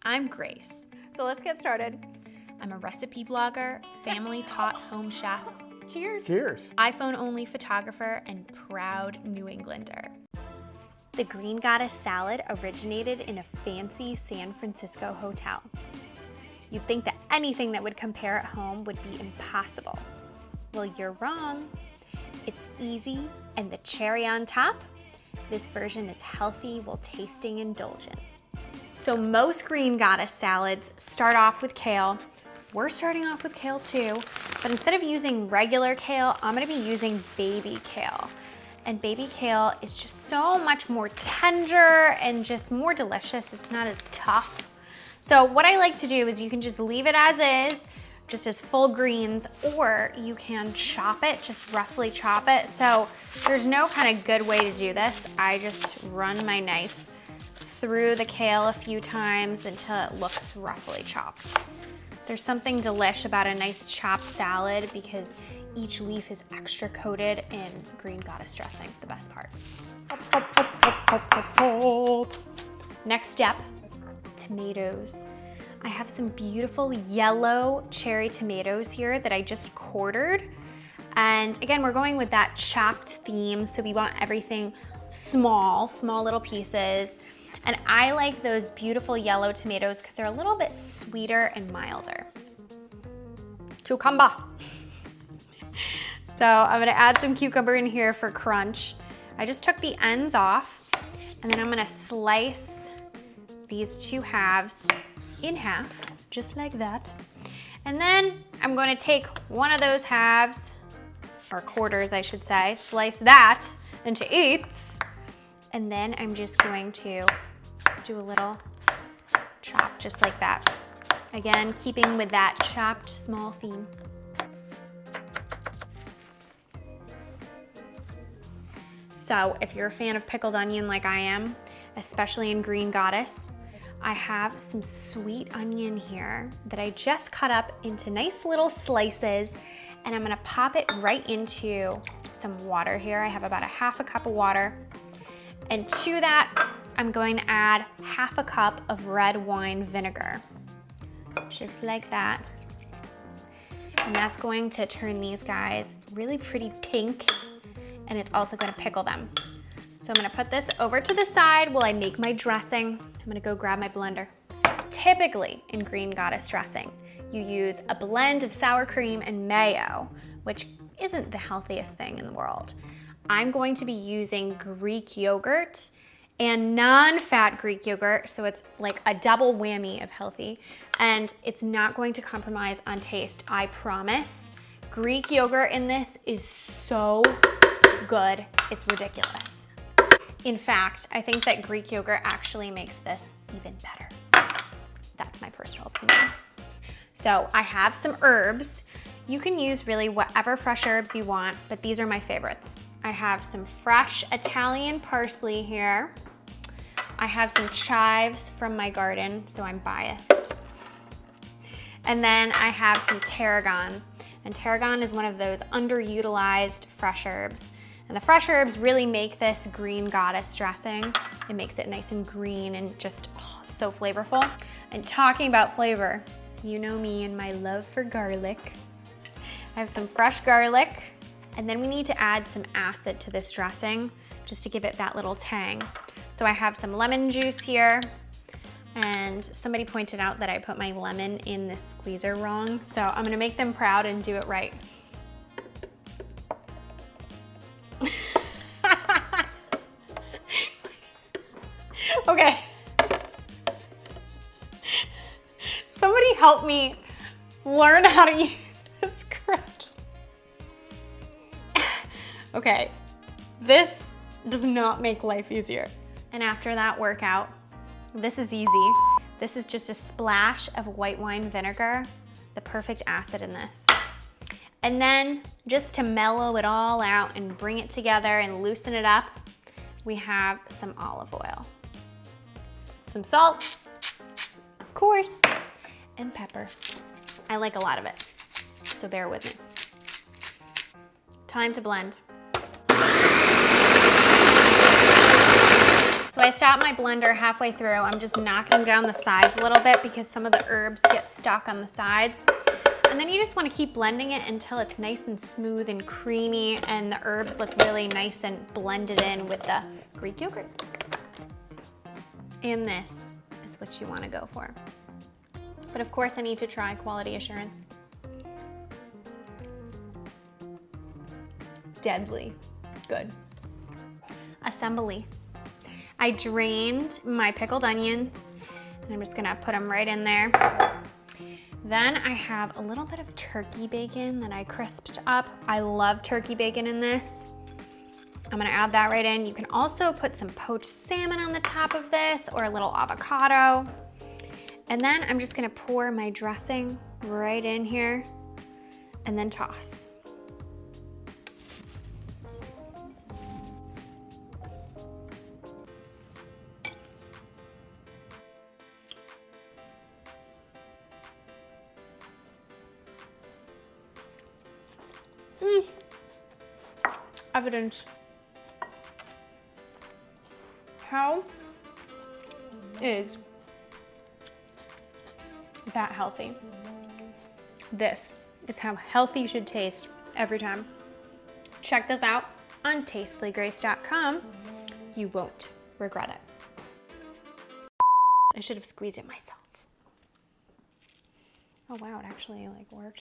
I'm Grace. So let's get started. I'm a recipe blogger, family-taught home chef, Cheers. Cheers. iPhone-only photographer, and proud New Englander. The Green Goddess salad originated in a fancy San Francisco hotel. You'd think that anything that would compare at home would be impossible. Well, you're wrong. It's easy, and the cherry on top, this version is healthy while tasting indulgent. So most Green Goddess salads start off with kale. We're starting off with kale too, but instead of using regular kale, I'm gonna be using baby kale. And baby kale is just so much more tender and just more delicious. It's not as tough. So what I like to do is you can just leave it as is, just as full greens, or you can chop it, just roughly chop it. So there's no kind of good way to do this. I just run my knife through the kale a few times until it looks roughly chopped. There's something delish about a nice chopped salad because each leaf is extra coated in Green Goddess dressing, the best part. Next step, tomatoes. I have some beautiful yellow cherry tomatoes here that I just quartered. And again, we're going with that chopped theme, so we want everything small little pieces. And I like those beautiful yellow tomatoes because they're a little bit sweeter and milder. Cucumber. So I'm gonna add some cucumber in here for crunch. I just took the ends off, and then I'm gonna slice these two halves in half, just like that. And then I'm going to take one of those halves, or quarters I should say, slice that into eighths, and then I'm just going to do a little chop just like that. Again, keeping with that chopped small theme. So if you're a fan of pickled onion like I am, especially in Green Goddess, I have some sweet onion here that I just cut up into nice little slices, and I'm gonna pop it right into some water here. I have about a half a cup of water. And to that, I'm going to add half a cup of red wine vinegar, just like that. And that's going to turn these guys really pretty pink, and it's also gonna pickle them. So I'm gonna put this over to the side while I make my dressing. I'm gonna go grab my blender. Typically in Green Goddess dressing, you use a blend of sour cream and mayo, which isn't the healthiest thing in the world. I'm going to be using Greek yogurt and non-fat Greek yogurt, so it's like a double whammy of healthy, and it's not going to compromise on taste, I promise. Greek yogurt in this is so good, it's ridiculous. In fact, I think that Greek yogurt actually makes this even better. That's my personal opinion. So I have some herbs. You can use really whatever fresh herbs you want, but these are my favorites. I have some fresh Italian parsley here. I have some chives from my garden, so I'm biased. And then I have some tarragon. And tarragon is one of those underutilized fresh herbs. And the fresh herbs really make this Green Goddess dressing. It makes it nice and green and just so flavorful. And talking about flavor, you know me and my love for garlic. I have some fresh garlic, and then we need to add some acid to this dressing just to give it that little tang. So I have some lemon juice here, and somebody pointed out that I put my lemon in this squeezer wrong, so I'm gonna make them proud and do it right. Okay. Somebody help me learn how to use this correctly. Okay, this does not make life easier. And after that workout, this is easy. This is just a splash of white wine vinegar, the perfect acid in this. And then just to mellow it all out and bring it together and loosen it up, we have some olive oil. Some salt, of course, and pepper. I like a lot of it, so bear with me. Time to blend. So So I stop my blender halfway through. I'm just knocking down the sides a little bit because some of the herbs get stuck on the sides. And then you just want to keep blending it until it's nice and smooth and creamy and the herbs look really nice and blended in with the Greek yogurt. And this is what you want to go for. But of course I need to try quality assurance. Deadly good. Assembly. I drained my pickled onions and I'm just gonna put them right in there. Then I have a little bit of turkey bacon that I crisped up. I love turkey bacon in this. I'm gonna add that right in. You can also put some poached salmon on the top of this or a little avocado. And then I'm just gonna pour my dressing right in here and then toss. Evidence. How is that healthy? This is how healthy should taste every time. Check this out on tastefullygrace.com. You won't regret it. I should have squeezed it myself. Oh wow, it actually like worked.